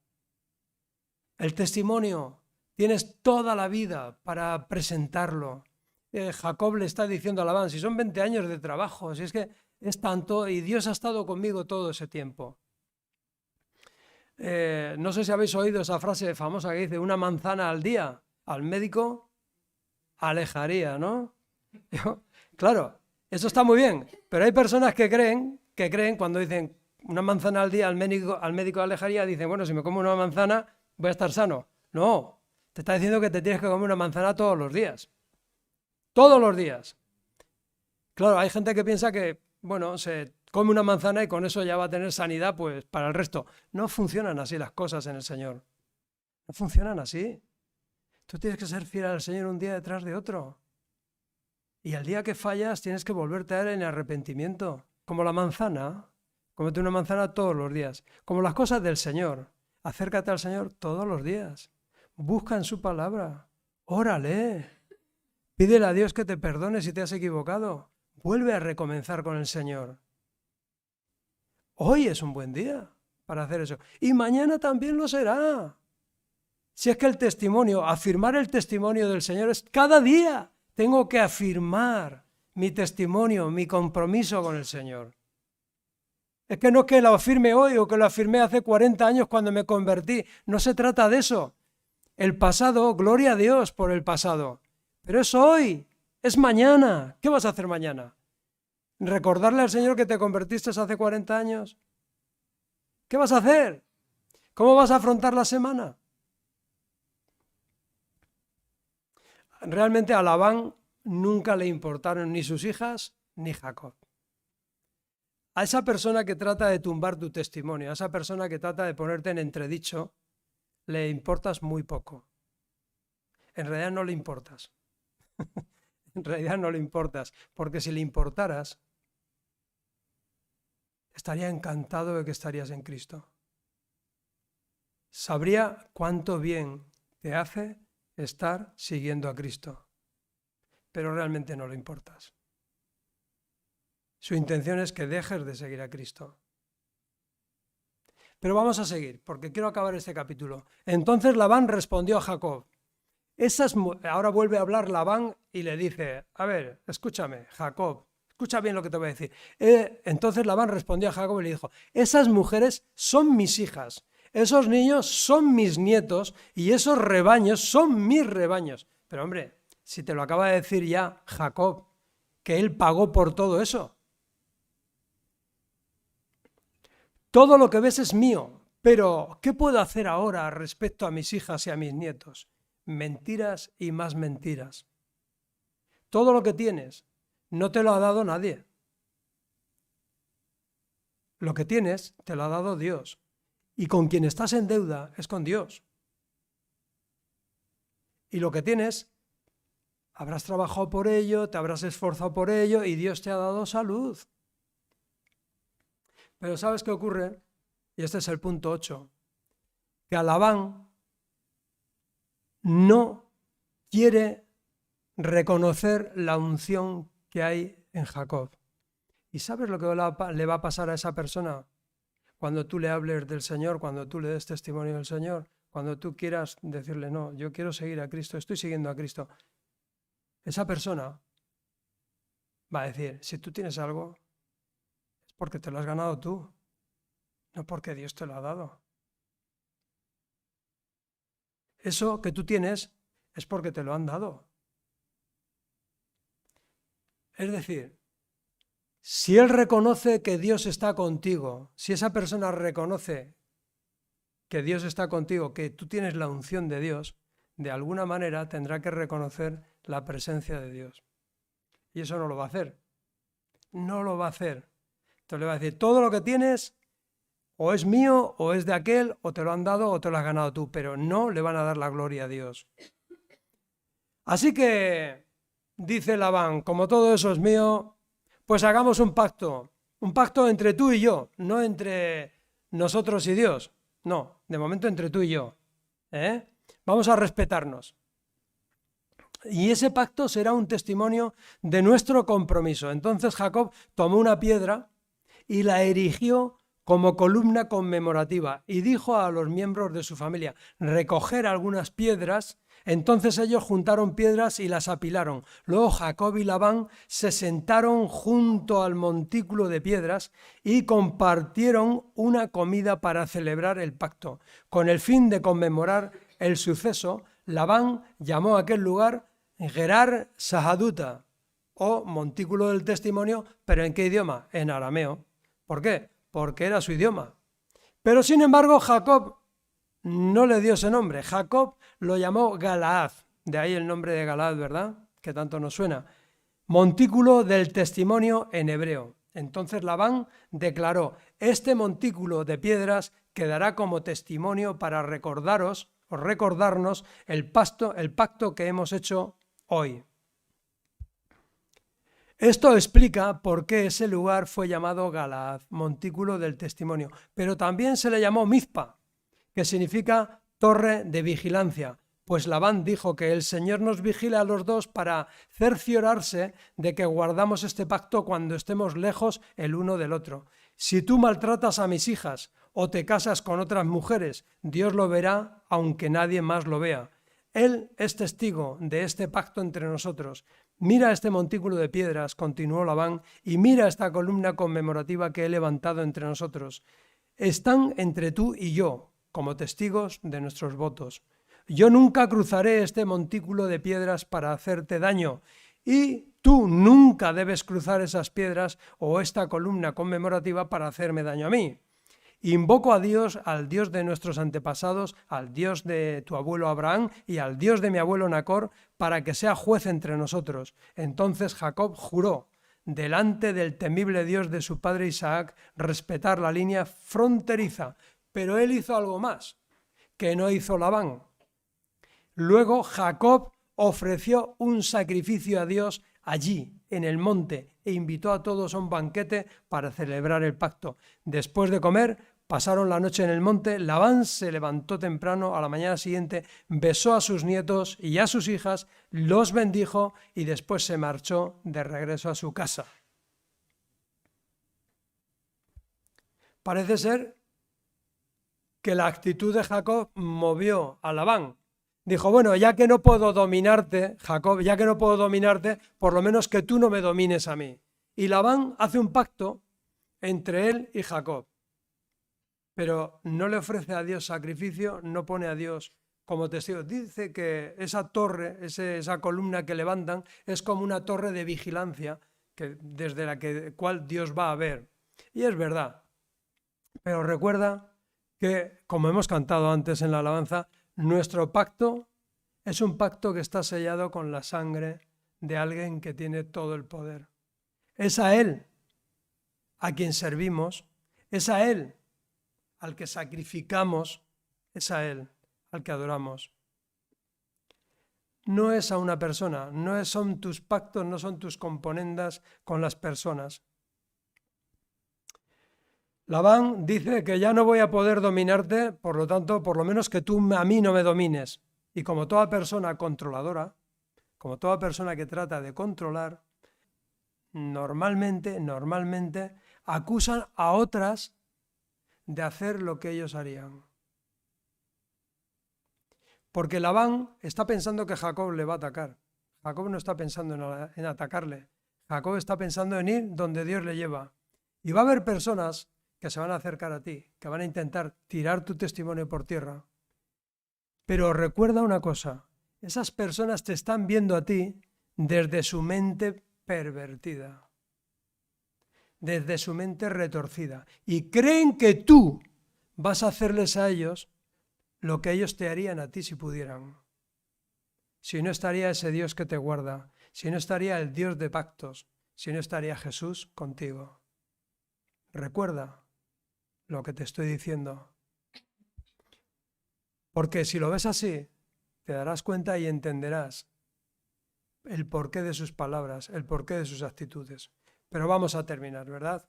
A: El testimonio, tienes toda la vida para presentarlo. Jacob le está diciendo a Labán, si son 20 años de trabajo, si es que es tanto, y Dios ha estado conmigo todo ese tiempo. No sé si habéis oído esa frase famosa que dice, una manzana al día, al médico alejaría, ¿no? Claro, eso está muy bien, pero hay personas que creen cuando dicen una manzana al día al médico alejaría, dicen, bueno, si me como una manzana voy a estar sano. No, te está diciendo que te tienes que comer una manzana todos los días. Todos los días. Claro, hay gente que piensa que, bueno, se come una manzana y con eso ya va a tener sanidad pues para el resto. No funcionan así las cosas en el Señor. No funcionan así. Tú tienes que ser fiel al Señor un día detrás de otro. Y al día que fallas tienes que volverte a Él en arrepentimiento. Como la manzana. Cómete una manzana todos los días. Como las cosas del Señor. Acércate al Señor todos los días. Busca en su palabra. Órale. Pídele a Dios que te perdone si te has equivocado. Vuelve a recomenzar con el Señor. Hoy es un buen día para hacer eso. Y mañana también lo será. Si es que el testimonio, afirmar el testimonio del Señor es cada día. Tengo que afirmar mi testimonio, mi compromiso con el Señor. Es que no es que lo afirme hoy o que lo afirmé hace 40 años cuando me convertí. No se trata de eso. El pasado, gloria a Dios por el pasado. Pero es hoy, es mañana. ¿Qué vas a hacer mañana? ¿Recordarle al Señor que te convertiste hace 40 años? ¿Qué vas a hacer? ¿Cómo vas a afrontar la semana? Realmente a Labán nunca le importaron ni sus hijas ni Jacob. A esa persona que trata de tumbar tu testimonio, a esa persona que trata de ponerte en entredicho, le importas muy poco. En realidad no le importas. En realidad no le importas, porque si le importaras, estaría encantado de que estarías en Cristo. Sabría cuánto bien te hace estar siguiendo a Cristo, pero realmente no le importas. Su intención es que dejes de seguir a Cristo. Pero vamos a seguir, porque quiero acabar este capítulo. Entonces Labán respondió a Jacob. Ahora vuelve a hablar Labán y le dice, a ver, escúchame, Jacob, escucha bien lo que te voy a decir. Entonces Labán respondió a Jacob y le dijo, esas mujeres son mis hijas, esos niños son mis nietos y esos rebaños son mis rebaños. Pero hombre, si te lo acaba de decir ya Jacob, que él pagó por todo eso. Todo lo que ves es mío, pero ¿qué puedo hacer ahora respecto a mis hijas y a mis nietos? Mentiras y más mentiras. Todo lo que tienes no te lo ha dado nadie. Lo que tienes te lo ha dado Dios. Y con quien estás en deuda es con Dios. Y lo que tienes, habrás trabajado por ello, te habrás esforzado por ello y Dios te ha dado salud. Pero ¿sabes qué ocurre? Y este es el punto 8. Que a Labán no quiere reconocer la unción que hay en Jacob. ¿Y sabes lo que le va a pasar a esa persona? Cuando tú le hables del Señor, cuando tú le des testimonio del Señor, cuando tú quieras decirle, no, yo quiero seguir a Cristo, estoy siguiendo a Cristo. Esa persona va a decir, si tú tienes algo, es porque te lo has ganado tú, no porque Dios te lo ha dado. Eso que tú tienes es porque te lo han dado. Es decir, si él reconoce que Dios está contigo, si esa persona reconoce que Dios está contigo, que tú tienes la unción de Dios, de alguna manera tendrá que reconocer la presencia de Dios. Y eso no lo va a hacer. No lo va a hacer. Entonces le va a decir, todo lo que tienes o es mío, o es de aquel, o te lo han dado, o te lo has ganado tú, pero no le van a dar la gloria a Dios. Así que, dice Labán, como todo eso es mío, pues hagamos un pacto entre tú y yo, no entre nosotros y Dios, no, de momento entre tú y yo. Vamos a respetarnos. Y ese pacto será un testimonio de nuestro compromiso. Entonces Jacob tomó una piedra y la erigió como columna conmemorativa y dijo a los miembros de su familia, recoger algunas piedras. Entonces ellos juntaron piedras y las apilaron. Luego Jacob y Labán se sentaron junto al montículo de piedras y compartieron una comida para celebrar el pacto. Con el fin de conmemorar el suceso, Labán llamó a aquel lugar Gerar Sahaduta, o montículo del testimonio, pero ¿en qué idioma? En arameo. ¿Por qué? Porque era su idioma. Pero sin embargo Jacob no le dio ese nombre. Jacob lo llamó Galaad, de ahí el nombre de Galaad, ¿verdad? Que tanto nos suena. Montículo del testimonio en hebreo. Entonces Labán declaró, este montículo de piedras quedará como testimonio para recordaros o recordarnos el pacto que hemos hecho hoy. Esto explica por qué ese lugar fue llamado Galaad, montículo del testimonio, pero también se le llamó Mizpa, que significa torre de vigilancia, pues Labán dijo que el Señor nos vigila a los dos para cerciorarse de que guardamos este pacto cuando estemos lejos el uno del otro. Si tú maltratas a mis hijas o te casas con otras mujeres, Dios lo verá aunque nadie más lo vea. Él es testigo de este pacto entre nosotros. Mira este montículo de piedras, continuó Labán, y mira esta columna conmemorativa que he levantado entre nosotros. Están entre tú y yo, como testigos de nuestros votos. Yo nunca cruzaré este montículo de piedras para hacerte daño, y tú nunca debes cruzar esas piedras o esta columna conmemorativa para hacerme daño a mí. Invoco a Dios, al Dios de nuestros antepasados, al Dios de tu abuelo Abraham y al Dios de mi abuelo Nacor, para que sea juez entre nosotros. Entonces Jacob juró, delante del temible Dios de su padre Isaac, respetar la línea fronteriza. Pero él hizo algo más, que no hizo Labán. Luego Jacob ofreció un sacrificio a Dios allí, en el monte, e invitó a todos a un banquete para celebrar el pacto. Después de comer, pasaron la noche en el monte. Labán se levantó temprano a la mañana siguiente, besó a sus nietos y a sus hijas, los bendijo y después se marchó de regreso a su casa. Parece ser que la actitud de Jacob movió a Labán. Dijo, bueno, ya que no puedo dominarte, Jacob, ya que no puedo dominarte, por lo menos que tú no me domines a mí. Y Labán hace un pacto entre él y Jacob. Pero no le ofrece a Dios sacrificio, no pone a Dios como testigo. Dice que esa torre, esa columna que levantan, es como una torre de vigilancia desde la cual Dios va a ver. Y es verdad. Pero recuerda que, como hemos cantado antes en la alabanza, nuestro pacto es un pacto que está sellado con la sangre de alguien que tiene todo el poder. Es a Él a quien servimos, es a Él al que sacrificamos, es a Él al que adoramos. No es a una persona, son tus pactos, no son tus componendas con las personas. Labán dice que ya no voy a poder dominarte, por lo tanto, por lo menos que tú a mí no me domines. Y como toda persona controladora, como toda persona que trata de controlar, normalmente acusan a otras de hacer lo que ellos harían. Porque Labán está pensando que Jacob le va a atacar. Jacob no está pensando en atacarle. Jacob está pensando en ir donde Dios le lleva. Y va a haber personas que se van a acercar a ti, que van a intentar tirar tu testimonio por tierra. Pero recuerda una cosa, esas personas te están viendo a ti desde su mente pervertida, desde su mente retorcida, y creen que tú vas a hacerles a ellos lo que ellos te harían a ti si pudieran. Si no estaría ese Dios que te guarda, si no estaría el Dios de pactos, si no estaría Jesús contigo. Recuerda lo que te estoy diciendo. Porque si lo ves así, te darás cuenta y entenderás el porqué de sus palabras, el porqué de sus actitudes. Pero vamos a terminar, ¿verdad?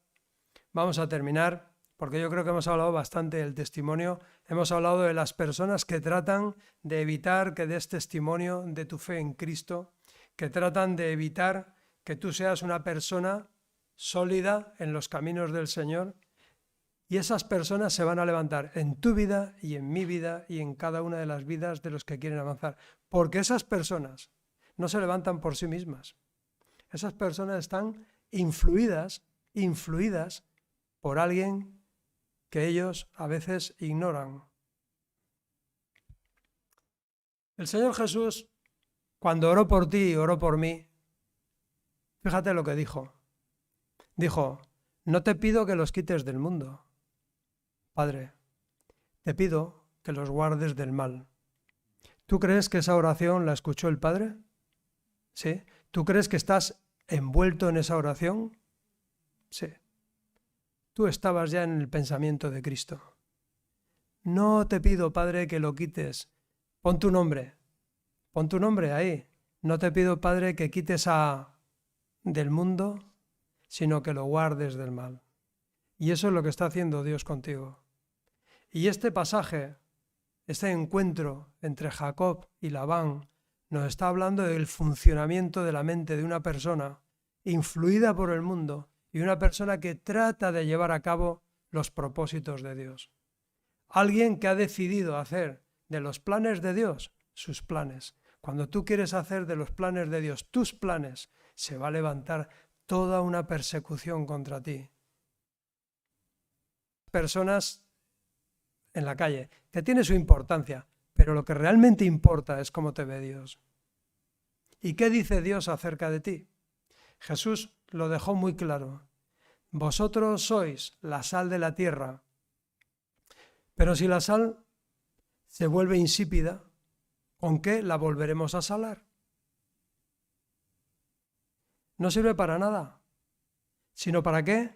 A: Vamos a terminar, porque yo creo que hemos hablado bastante del testimonio. Hemos hablado de las personas que tratan de evitar que des testimonio de tu fe en Cristo, que tratan de evitar que tú seas una persona sólida en los caminos del Señor. Y esas personas se van a levantar en tu vida y en mi vida y en cada una de las vidas de los que quieren avanzar. Porque esas personas no se levantan por sí mismas. Esas personas están influidas por alguien que ellos a veces ignoran. El Señor Jesús, cuando oró por ti y oró por mí, fíjate lo que dijo. Dijo, no te pido que los quites del mundo. Padre, te pido que los guardes del mal. ¿Tú crees que esa oración la escuchó el Padre? ¿Sí? ¿Tú crees que estás envuelto en esa oración? Sí. Tú estabas ya en el pensamiento de Cristo. No te pido, Padre, que lo quites. Pon tu nombre ahí. No te pido, Padre, que quites del mundo, sino que lo guardes del mal. Y eso es lo que está haciendo Dios contigo. Y este pasaje, este encuentro entre Jacob y Labán, nos está hablando del funcionamiento de la mente de una persona influida por el mundo y una persona que trata de llevar a cabo los propósitos de Dios. Alguien que ha decidido hacer de los planes de Dios sus planes. Cuando tú quieres hacer de los planes de Dios tus planes, se va a levantar toda una persecución contra ti. Personas en la calle, que tiene su importancia, pero lo que realmente importa es cómo te ve Dios. ¿Y qué dice Dios acerca de ti? Jesús lo dejó muy claro. Vosotros sois la sal de la tierra, Pero si la sal se vuelve insípida, ¿con qué la volveremos a salar? No sirve para nada, sino ¿para qué?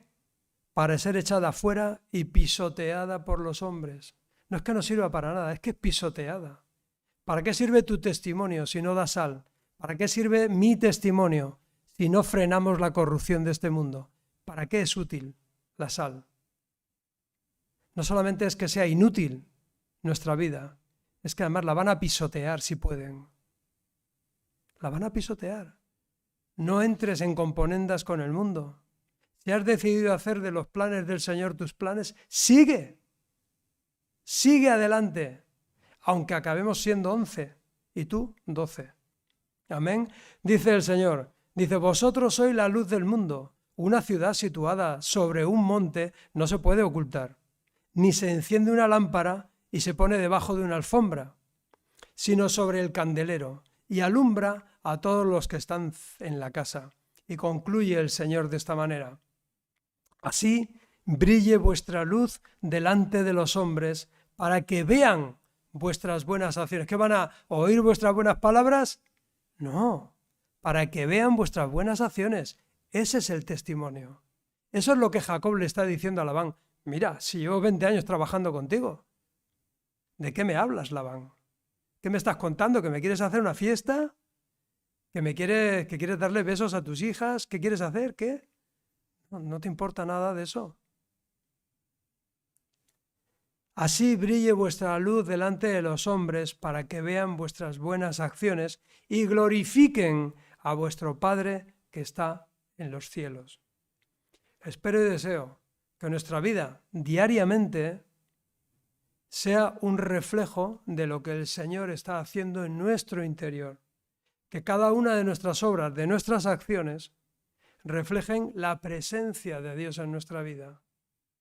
A: Para ser echada fuera y pisoteada por los hombres. No es que no sirva para nada, es que es pisoteada. ¿Para qué sirve tu testimonio si no da sal? ¿Para qué sirve mi testimonio si no frenamos la corrupción de este mundo? ¿Para qué es útil la sal? No solamente es que sea inútil nuestra vida, es que además la van a pisotear si pueden. La van a pisotear. No entres en componendas con el mundo. Si has decidido hacer de los planes del Señor tus planes, sigue. Sigue adelante, aunque acabemos siendo 11 y tú 12. Amén. Dice el Señor, dice, vosotros sois la luz del mundo. Una ciudad situada sobre un monte no se puede ocultar, ni se enciende una lámpara y se pone debajo de una alfombra, sino sobre el candelero, y alumbra a todos los que están en la casa. Y concluye el Señor de esta manera. Así brille vuestra luz delante de los hombres, para que vean vuestras buenas acciones. ¿Qué van a oír vuestras buenas palabras? No, para que vean vuestras buenas acciones. Ese es el testimonio. Eso es lo que Jacob le está diciendo a Labán. Mira, si llevo 20 años trabajando contigo, ¿de qué me hablas, Labán? ¿Qué me estás contando? ¿Que me quieres hacer una fiesta? ¿Que quieres darle besos a tus hijas? ¿Qué quieres hacer? ¿Qué? No te importa nada de eso. Así brille vuestra luz delante de los hombres para que vean vuestras buenas acciones y glorifiquen a vuestro Padre que está en los cielos. Espero y deseo que nuestra vida diariamente sea un reflejo de lo que el Señor está haciendo en nuestro interior. Que cada una de nuestras obras, de nuestras acciones, reflejen la presencia de Dios en nuestra vida.